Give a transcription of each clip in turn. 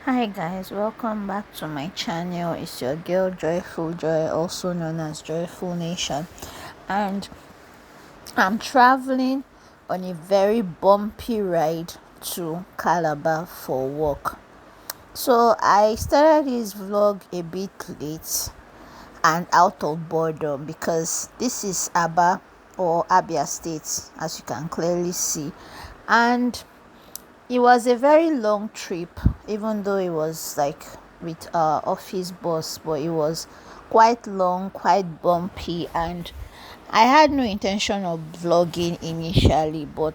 Hi guys, welcome back to my channel. It's your girl Joyful Joy, also known as Joyful Nation, and I'm traveling on a very bumpy ride to Calabar for work. So I started this vlog a bit late and out of boredom because this is Aba or Abia State, as you can clearly see, and it was a very long trip, even though it was like with our office boss, but it was quite long, quite bumpy, and I had no intention of vlogging initially. But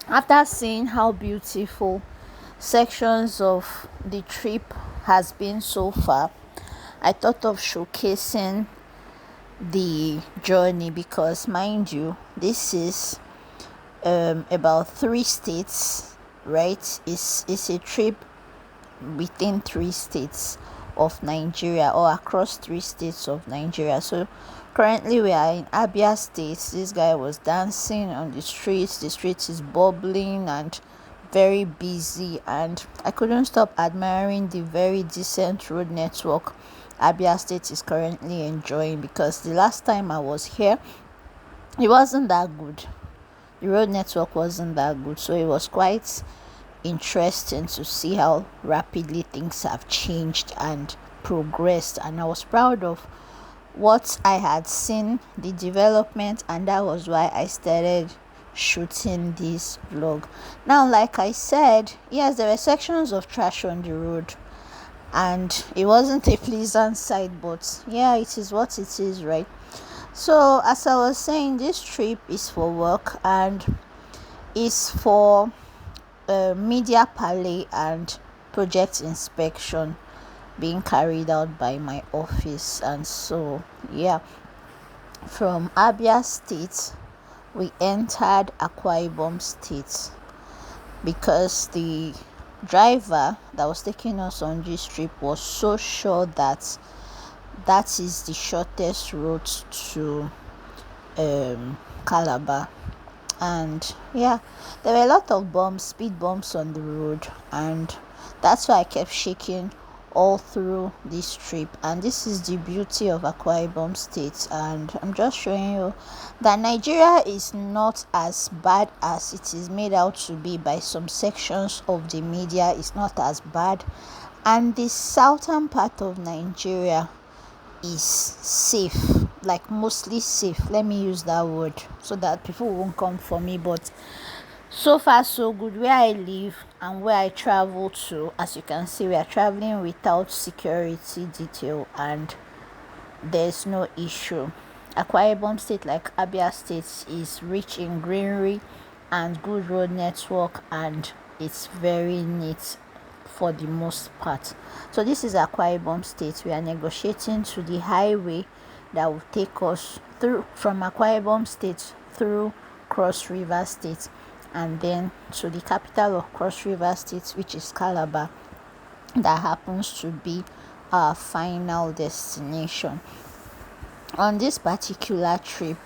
after seeing how beautiful sections of the trip has been so far, I thought of showcasing the journey because, mind you, this is about 3 states, right? It's a trip within 3 states of Nigeria or across 3 states of Nigeria. So currently we are in Abia State. This guy was dancing on the streets. The street is bubbling and very busy, and I couldn't stop admiring the very decent road network Abia State is currently enjoying, because the last time I was here it wasn't that good. The road network wasn't that good, so it was quite interesting to see how rapidly things have changed and progressed. And I was proud of what I had seen, the development, and that was why I started shooting this vlog. Now, like I said, yes, there were sections of trash on the road and it wasn't a pleasant sight, but yeah, it is what it is, right? So as I was saying, this trip is for work and is for media parley and project inspection being carried out by my office. And so yeah, from Abia State we entered Akwa Ibom State because the driver that was taking us on this trip was so sure that that is the shortest route to Calabar. And yeah, there were a lot of speed bumps on the road, and that's why I kept shaking all through this trip. And this is the beauty of Akwa Ibom State, and I'm just showing you that Nigeria is not as bad as it is made out to be by some sections of the media. It's not as bad, and the southern part of Nigeria is safe, like mostly safe, let me use that word so that people won't come for me. But so far so good. Where I live and where I travel to, as you can see, we are traveling without security detail and there's no issue. Akwa Ibom State, like Abia State, is rich in greenery and good road network, and it's very neat for the most part. So this is Akwa Ibom State. We are negotiating to the highway that will take us through from Akwa Ibom State through Cross River State and then to the capital of Cross River State, which is Calabar. That happens to be our final destination. On this particular trip,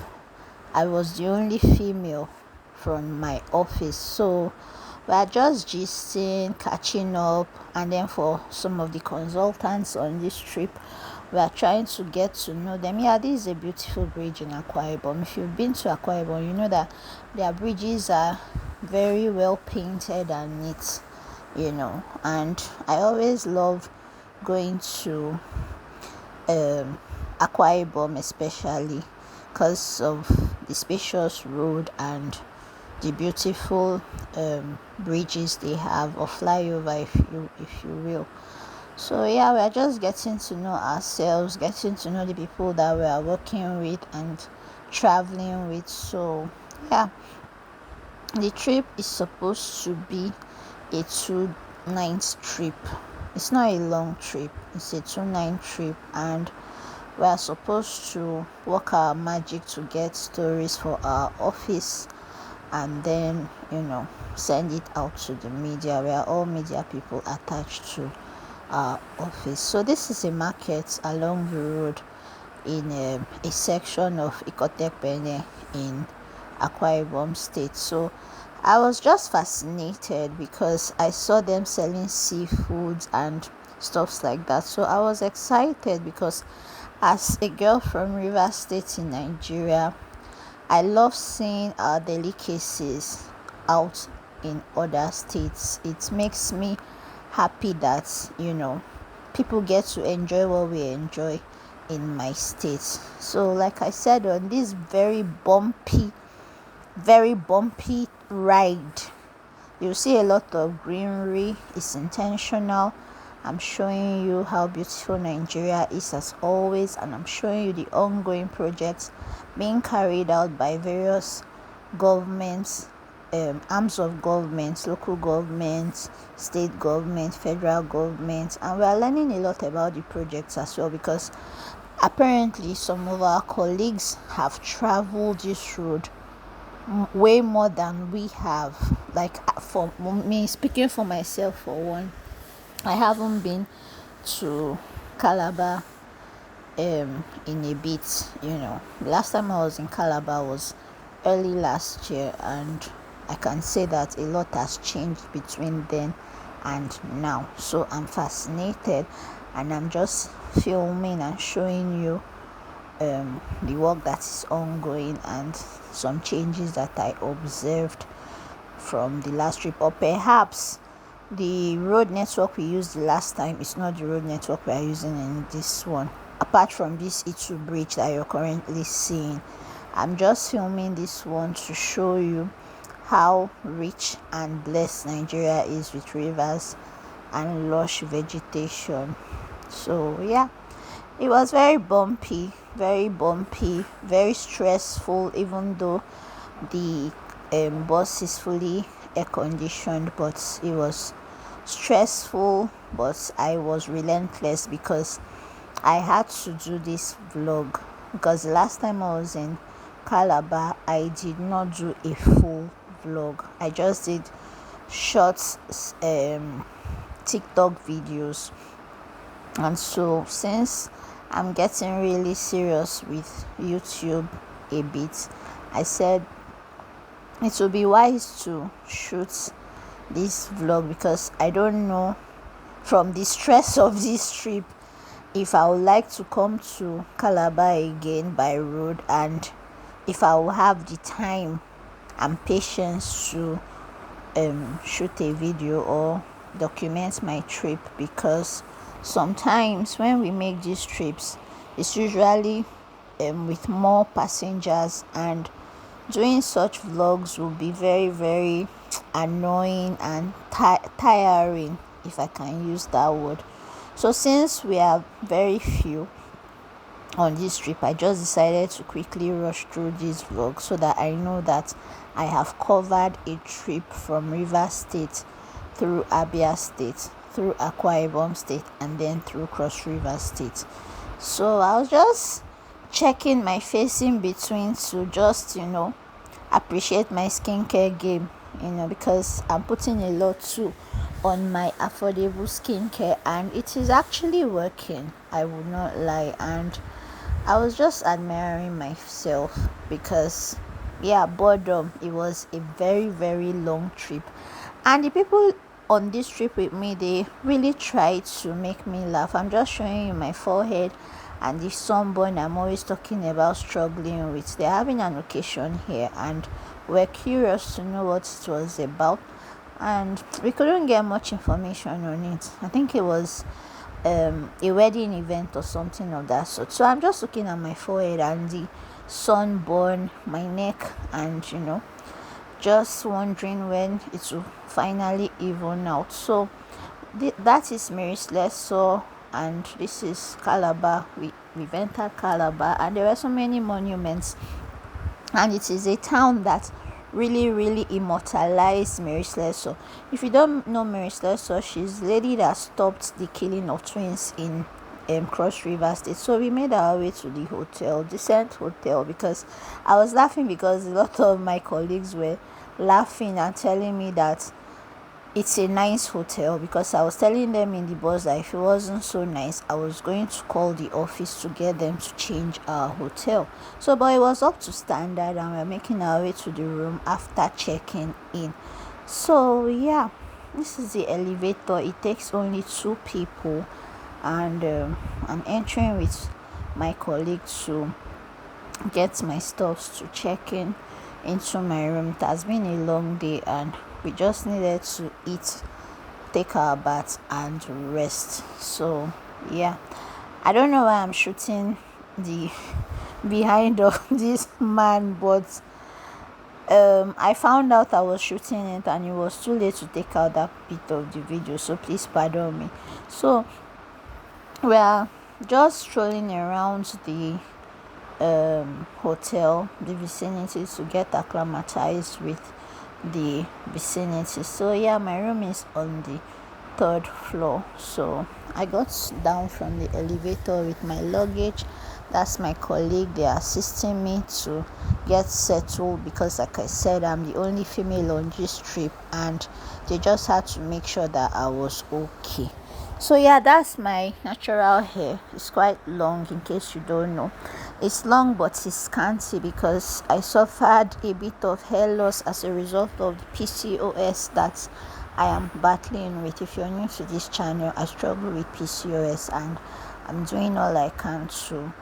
I was the only female from my office, so we are just gisting, catching up, and then for some of the consultants on this trip, we are trying to get to know them. Yeah, this is a beautiful bridge in Akwa Ibom. If you've been to Akwa Ibom, you know that their bridges are very well painted and neat, and I always love going to Akwa Ibom, especially because of the spacious road and the beautiful bridges they have, or flyover if you will. So yeah, we are just getting to know ourselves, getting to know the people that we are working with and traveling with. So yeah, the trip is supposed to be a 2 night trip. It's not a long trip, it's a 2 night trip, and we are supposed to work our magic to get stories for our office and then send it out to the media. We are all media people attached to our office. So this is a market along the road in a section of Ikotepene in Akwa Ibom State. So I was just fascinated because I saw them selling seafoods and stuffs like that. So I was excited because as a girl from Rivers State in Nigeria, I love seeing our delicacies out in other states. It makes me happy that, people get to enjoy what we enjoy in my state. So, like I said, on this very bumpy ride, you see a lot of greenery. It's intentional. I'm showing you how beautiful Nigeria is as always, and I'm showing you the ongoing projects being carried out by various governments, arms of governments, local governments, state government, federal government, and we are learning a lot about the projects as well, because apparently some of our colleagues have traveled this road way more than we have. Like, for me, speaking for myself, for one, I haven't been to Calabar in a bit. Last time I was in Calabar was early last year, and I can say that a lot has changed between then and now. So I'm fascinated, and I'm just filming and showing you the work that is ongoing and some changes that I observed from the last trip. Or perhaps the road network we used the last time is not the road network we are using in this one. Apart from this Itu bridge that you're currently seeing, I'm just filming this one to show you how rich and blessed Nigeria is with rivers and lush vegetation. So yeah, it was very bumpy, very stressful, even though the bus is fully air conditioned, but it was stressful. But I was relentless because I had to do this vlog, because the last time I was in Calabar, I did not do a full vlog. I just did short TikTok videos. And so, since I'm getting really serious with YouTube a bit, I said it would be wise to shoot this vlog, because I don't know, from the stress of this trip, if I would like to come to Calabar again by road, and if I will have the time and patience to shoot a video or document my trip. Because sometimes when we make these trips, it's usually with more passengers, and doing such vlogs will be very, very annoying and tiring, if I can use that word. So since we are very few on this trip, I just decided to quickly rush through this vlog so that I know that I have covered a trip from Rivers State through Abia State, through Akwa Ibom State, and then through Cross River State. So I was just checking my face in between to just, appreciate my skincare game, because I'm putting a lot too on my affordable skincare, and it is actually working, I would not lie. And I was just admiring myself because, yeah, boredom. It was a very, very long trip, and the people on this trip with me, they really tried to make me laugh. I'm just showing you my forehead and the sunburn I'm always talking about struggling with. They're having an occasion here, and we're curious to know what it was about, and we couldn't get much information on it. I think it was a wedding event or something of that sort. So I'm just looking at my forehead and the sunburn, my neck, and just wondering when it will finally even out. So that is Mary's Lesser, and this is Calabar. We've entered Calabar, and there were so many monuments, and it is a town that really, really immortalized Mary Slessor. If you don't know Mary Slessor, she's the lady that stopped the killing of twins in Cross River State. So we made our way to the hotel, decent hotel, because I was laughing because a lot of my colleagues were laughing and telling me that it's a nice hotel, because I was telling them in the bus that if it wasn't so nice, I was going to call the office to get them to change our hotel. So, but it was up to standard, and we're making our way to the room after checking in. So, yeah, this is the elevator. It takes only two people, and I'm entering with my colleague to get my stuffs to check in into my room. It has been a long day, and we just needed to eat, take our bath, and rest. So yeah, I don't know why I'm shooting the behind of this man, but I found out I was shooting it and it was too late to take out that bit of the video, so please pardon me. So we are just strolling around the hotel, the vicinity, to get acclimatized with the vicinity. So yeah, my room is on the third floor. So I got down from the elevator with my luggage. That's my colleague. They are assisting me to get settled, because like I said, I'm the only female on this trip, and they just had to make sure that I was okay. So yeah, that's my natural hair. It's quite long, in case you don't know. It's long, but it's scanty because I suffered a bit of hair loss as a result of the PCOS that I am battling with. If you're new to this channel, I struggle with PCOS, and I'm doing all I can to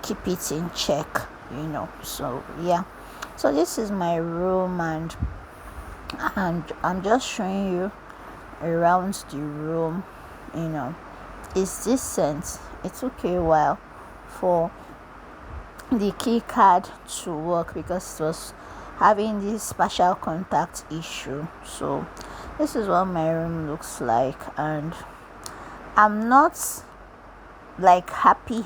keep it in check, So yeah, so this is my room, and I'm just showing you around the room. It's decent. It took a while for the key card to work, because it was having this spatial contact issue. So this is what my room looks like, and I'm not like happy.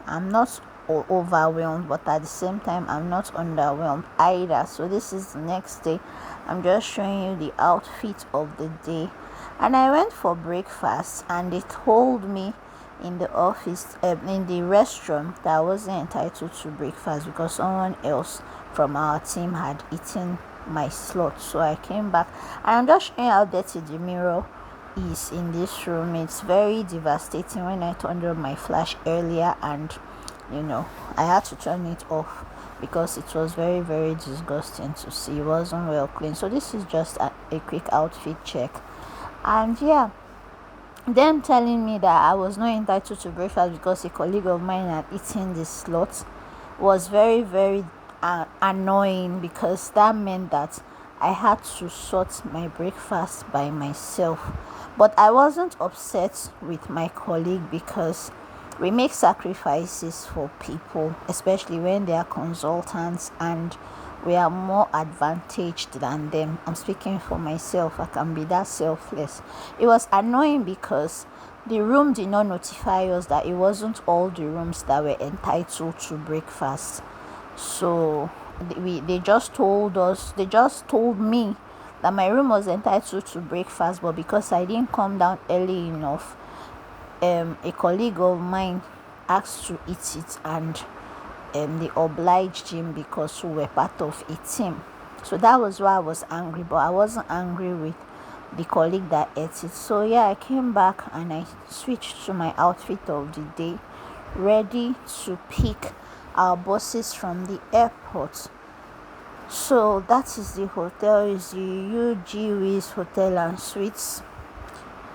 I'm not overwhelmed, but at the same time I'm not underwhelmed either. So this is the next day. I'm just showing you the outfit of the day. And I went for breakfast, and they told me in the office, in the restaurant, that I wasn't entitled to breakfast because someone else from our team had eaten my slot. So I came back, and I'm just showing how dirty the mirror is in this room. It's very devastating. When I turned on my flash earlier, and I had to turn it off because it was very, very disgusting to see. It wasn't well clean. So this is just a quick outfit check. And yeah, them telling me that I was not entitled to breakfast because a colleague of mine had eaten the slot was very, very annoying, because that meant that I had to sort my breakfast by myself. But I wasn't upset with my colleague, because we make sacrifices for people, especially when they are consultants, and we are more advantaged than them. I'm speaking for myself. I can be that selfless. It was annoying because the room did not notify us that it wasn't all the rooms that were entitled to breakfast. So they just told me that my room was entitled to breakfast, but because I didn't come down early enough, a colleague of mine asked to eat it, and they obliged him because we were part of a team. So that was why I was angry, but I wasn't angry with the colleague that ate it. So yeah, I came back and I switched to my outfit of the day, ready to pick our buses from the airport. So that is the hotel. Is the UG Wiz Hotel and Suites.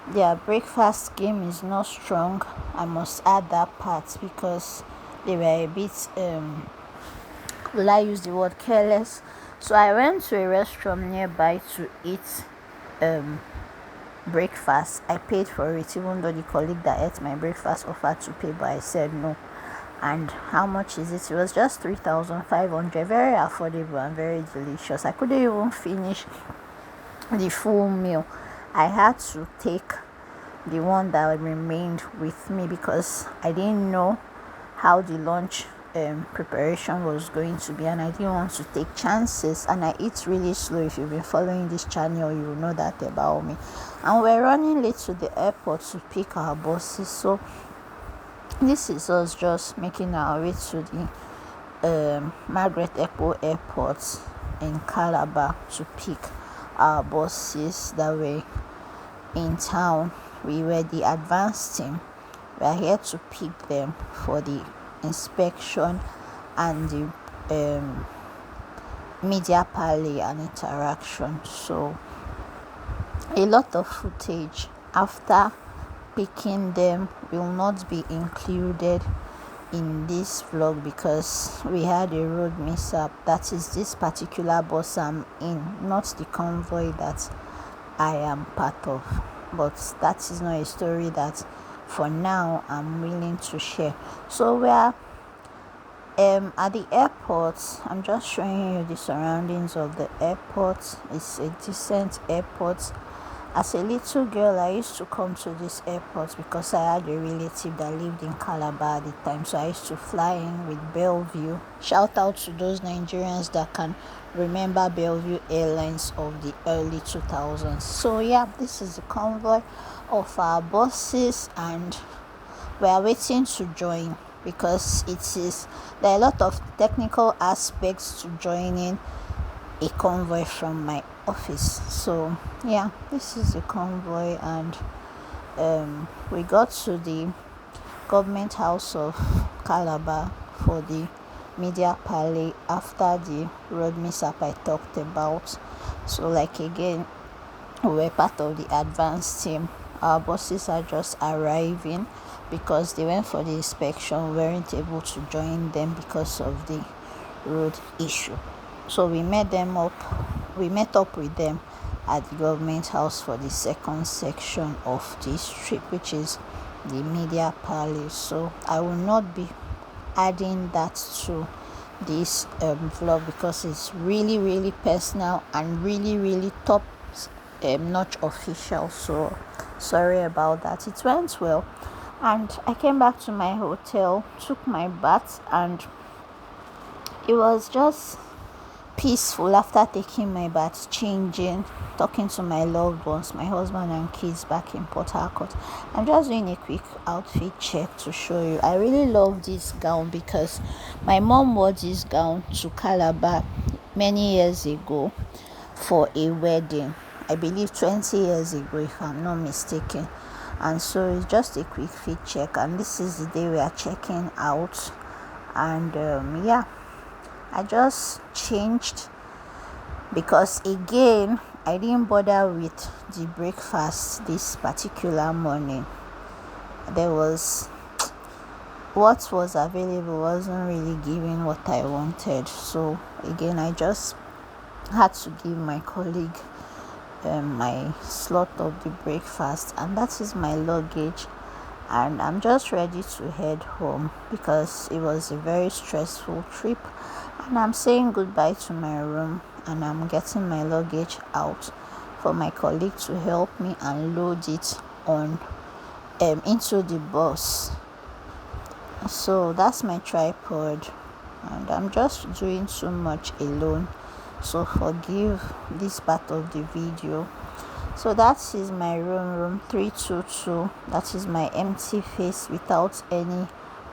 Their breakfast game is not strong. I must add that part, because they were a bit will I use the word careless. So I went to a restaurant nearby to eat breakfast. I paid for it, even though the colleague that ate my breakfast offered to pay, but I said no. And how much is it? It was just 3,500. Very affordable and very delicious. I couldn't even finish the full meal. I had to take the one that remained with me, because I didn't know how the lunch preparation was going to be, and I didn't want to take chances. And I eat really slow. If you've been following this channel, you will know that about me. And we're running late to the airport to pick our buses. So this is us just making our way to the Margaret Epo Airport in Calabar to pick our bosses that were in town. We were the advance team. We are here to pick them for the inspection and the media parley and interaction. So a lot of footage after picking them will not be included in this vlog because we had a road mishap. That is this particular bus I'm in, not the convoy that I am part of. But that is not a story that for now I'm willing to share. So we are at the airport. I'm just showing you the surroundings of the airport. It's a decent airport. As a little girl, I used to come to this airport because I had a relative that lived in Calabar at the time. So I used to fly in with Bellevue. Shout out to those Nigerians that can remember Bellevue Airlines of the early 2000s. So yeah, this is the convoy of our buses, and we are waiting to join because there are a lot of technical aspects to joining a convoy from my office. So yeah, this is the convoy, and we got to the government house of Calabar for the media parley after the road mishap I talked about. So like again, we were part of the advance team. Our buses are just arriving because they went for the inspection. We weren't able to join them because of the road issue. So we met up with them at the government house for the second section of this trip, which is the media palace. So I will not be adding that to this vlog because it's really personal and really top notch official. So sorry about that. It went well, and I came back to my hotel, took my bath, and it was just peaceful after taking my bath, changing, talking to my loved ones, my husband and kids back in Port Harcourt. I'm just doing a quick outfit check to show you. I really love this gown because my mom wore this gown to Calabar many years ago for a wedding. I believe 20 years ago, if I'm not mistaken. And so it's just a quick fit check, and this is the day we are checking out. And yeah, I just changed because again I didn't bother with the breakfast this particular morning. What was available wasn't really giving what I wanted, so again I just had to give my colleague my slot of the breakfast, and that is my luggage. And I'm just ready to head home because it was a very stressful trip, and I'm saying goodbye to my room, and I'm getting my luggage out for my colleague to help me unload it on into the bus. So that's my tripod, and I'm just doing too much alone, so forgive this part of the video. So that is my room 322. That is my empty face without any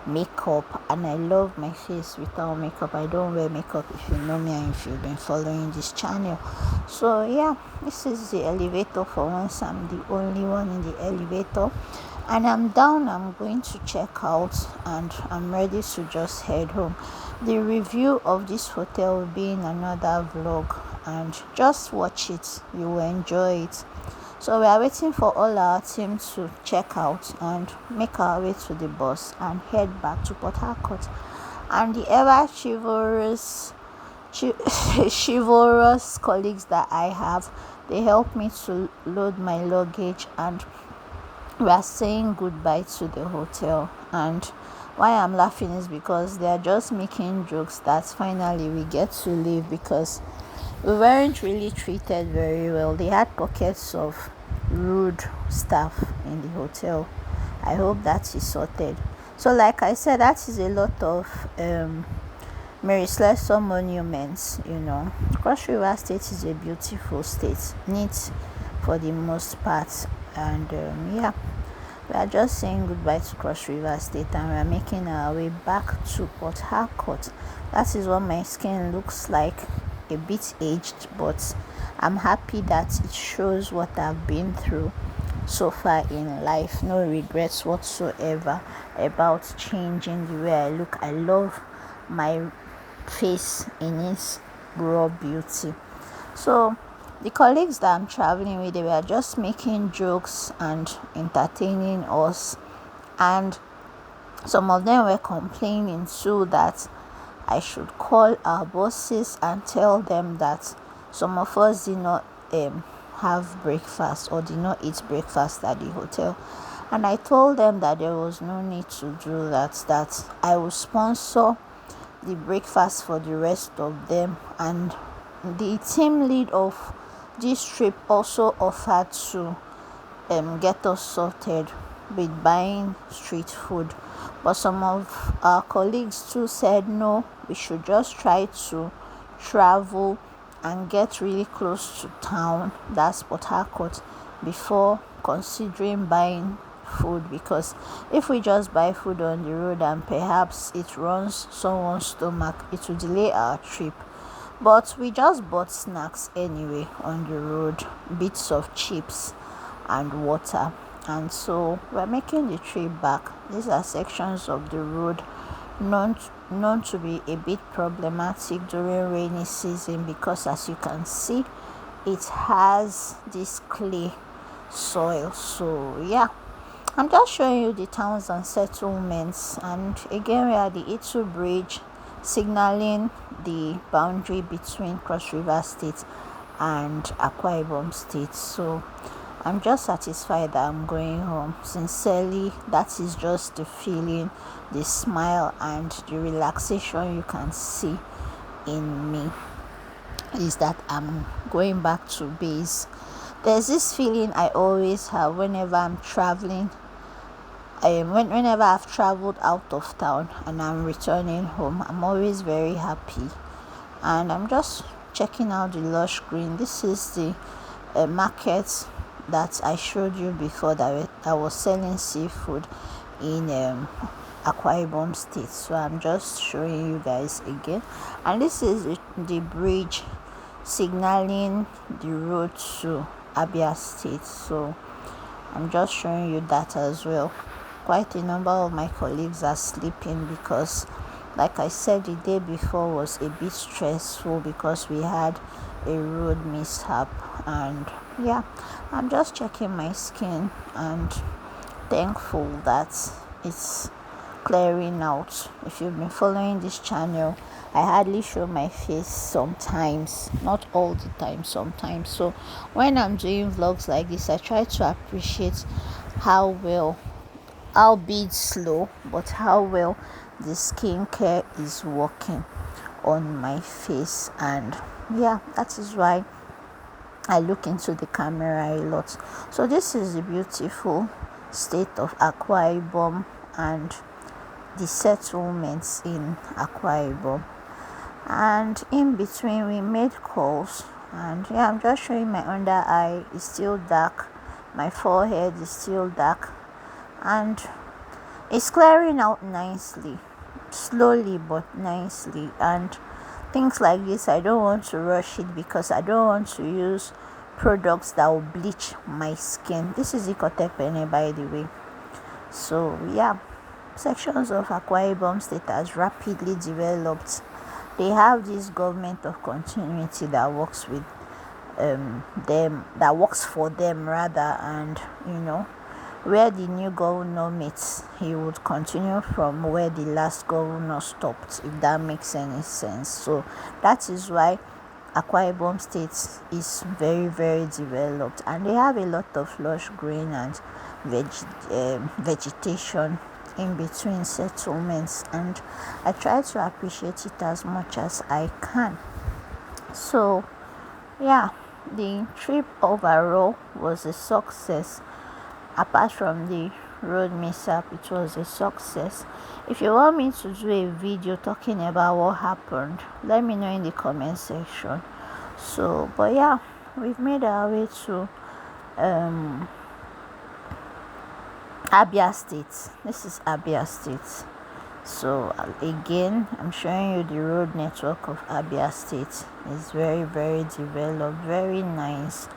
makeup, and I love my face without makeup. I don't wear makeup, if you know me and if you've been following this channel. So yeah, this is the elevator for once. I'm the only one in the elevator, and I'm down. I'm going to check out, and I'm ready to just head home. The review of this hotel will be in another vlog, and just watch it, you will enjoy it. So we are waiting for all our team to check out and make our way to the bus and head back to Port Harcourt. And the ever chivalrous colleagues that I have, they help me to load my luggage, and we are saying goodbye to the hotel. And why I'm laughing is because they are just making jokes that finally we get to leave, because we weren't really treated very well. They had pockets of rude staff in the hotel. I hope that is sorted. So like I said, that is a lot of Mary Slessor monuments. Cross River State is a beautiful state, neat for the most part. And yeah, we are just saying goodbye to Cross River State, and we are making our way back to Port Harcourt. That is what my skin looks like a bit aged, but I'm happy that it shows what I've been through so far in life. No regrets whatsoever about changing the way I look. I love my face in its raw beauty. So the colleagues that I'm traveling with, they were just making jokes and entertaining us, and some of them were complaining too that I should call our bosses and tell them that some of us did not have breakfast or did not eat breakfast at the hotel. And I told them that there was no need to do that, that I will sponsor the breakfast for the rest of them. And the team lead of this trip also offered to get us sorted with buying street food, but some of our colleagues too said no, we should just try to travel and get really close to town, that's Port Harcourt, before considering buying food, because if we just buy food on the road and perhaps it runs someone's stomach, it will delay our trip. But we just bought snacks anyway on the road, bits of chips and water. And so we're making the trip back. These are sections of the road known to be a bit problematic during rainy season, because as you can see, it has this clay soil. So yeah, I'm just showing you the towns and settlements. And again, we are the Itu Bridge, signaling the boundary between Cross River State and Akwa Ibom State. So I'm just satisfied that I'm going home. Sincerely, that is just the feeling, the smile, and the relaxation you can see in me, is that I'm going back to base. There's this feeling I always have whenever I'm traveling. Whenever I've traveled out of town and I'm returning home, I'm always very happy. And I'm just checking out the lush green. This is the market that I showed you before, that was selling seafood in Akwa Ibom State. So I'm just showing you guys again. And this is the bridge signaling the road to Abia State. So I'm just showing you that as well. Quite a number of my colleagues are sleeping because, like I said, the day before was a bit stressful because we had a road mishap. And yeah, I'm just checking my skin and thankful that it's clearing out. If you've been following this channel, I hardly show my face sometimes, not all the time, sometimes. So when I'm doing vlogs like this, I try to appreciate how well, albeit slow, but how well the skincare is working on my face. And yeah, that is why I look into the camera a lot. So this is the beautiful state of Akwa Ibom and the settlements in Akwa Ibom. And in between we made calls, and yeah, I'm just showing my under eye is still dark, my forehead is still dark, and it's clearing out nicely, slowly but nicely. And things like this, I don't want to rush it because I don't want to use products that will bleach my skin. This is Ikotepene, by the way. So yeah, sections of Akwa Ibom State has rapidly developed. They have this government of continuity that works with them, that works for them rather. And where the new governor meets, he would continue from where the last governor stopped, if that makes any sense. So that is why Akwa Ibom State is very, very developed, and they have a lot of lush green and vegetation in between settlements, and I try to appreciate it as much as I can. So yeah, the trip overall was a success. Apart from the road mishap, it was a success. If you want me to do a video talking about what happened, let me know in the comment section. So but yeah, we've made our way to Abia State. This is Abia State. So again, I'm showing you the road network of Abia State. It's very, very developed, very nice,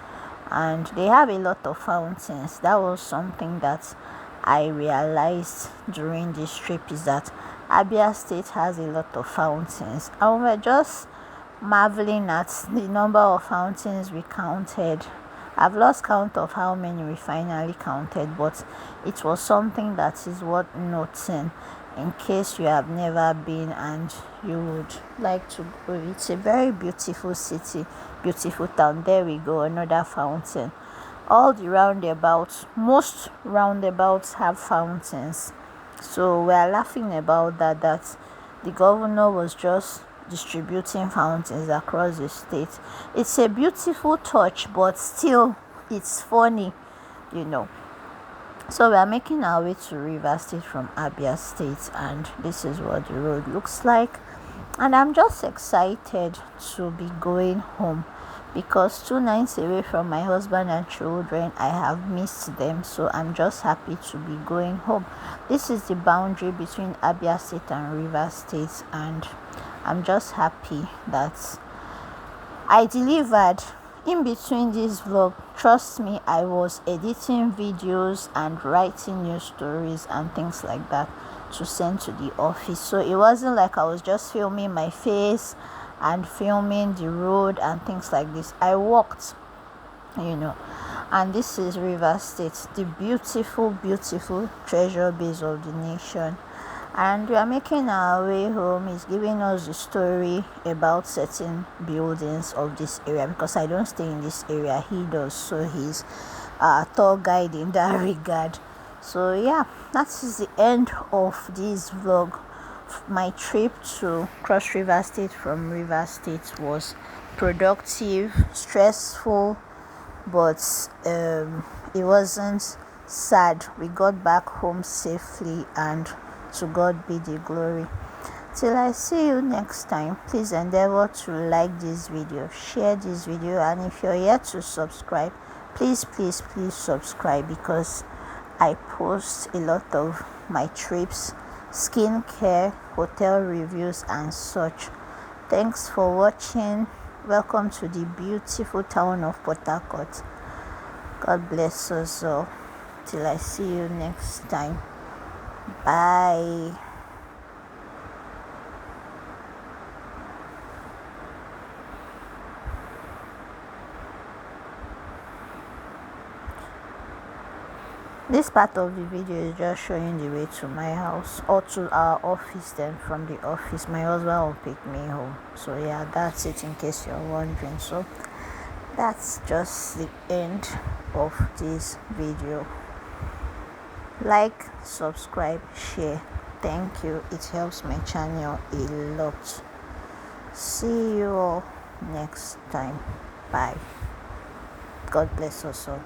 and they have a lot of fountains. That was something that I realized during this trip, is that Abia State has a lot of fountains, and we're just marveling at the number of fountains we counted. I've lost count of how many we finally counted, but it was something that is worth noting in case you have never been and you would like to go. It's a very beautiful city, beautiful town. There we go, another fountain. All the roundabouts, most roundabouts have fountains. So we are laughing about that the governor was just distributing fountains across the state. It's a beautiful touch, but still it's funny, you know. So we are making our way to River State from Abia State, and this is what the road looks like. And I'm just excited to be going home, because 2 nights away from my husband and children, I have missed them. So I'm just happy to be going home. This is the boundary between Abia State and River State, and I'm just happy that I delivered. In between this vlog, trust me, I was editing videos and writing news stories and things like that to send to the office. So it wasn't like I was just filming my face and filming the road and things like this. I walked, you know. And this is River State, the beautiful, beautiful treasure base of the nation. And we are making our way home. He's giving us the story about certain buildings of this area, because I don't stay in this area, he does. So he's a tour guide in that regard. So yeah, that is the end of this vlog. My trip to Cross River State from River State was productive, stressful, but it wasn't sad. We got back home safely, and to God be the glory. Till I see you next time, please endeavor to like this video, share this video, and if you're yet to subscribe, please subscribe, because I post a lot of my trips, skincare, hotel reviews and such. Thanks for watching. Welcome to the beautiful town of Port Harcourt. God bless us all. Till I see you next time. Bye. This part of the video is just showing the way to my house, or to our office. Then from the office, my husband will pick me home. So yeah, that's it, in case you're wondering. So that's just the end of this video. Like, subscribe, share. Thank you. It helps my channel a lot. See you all next time. Bye. God bless us all.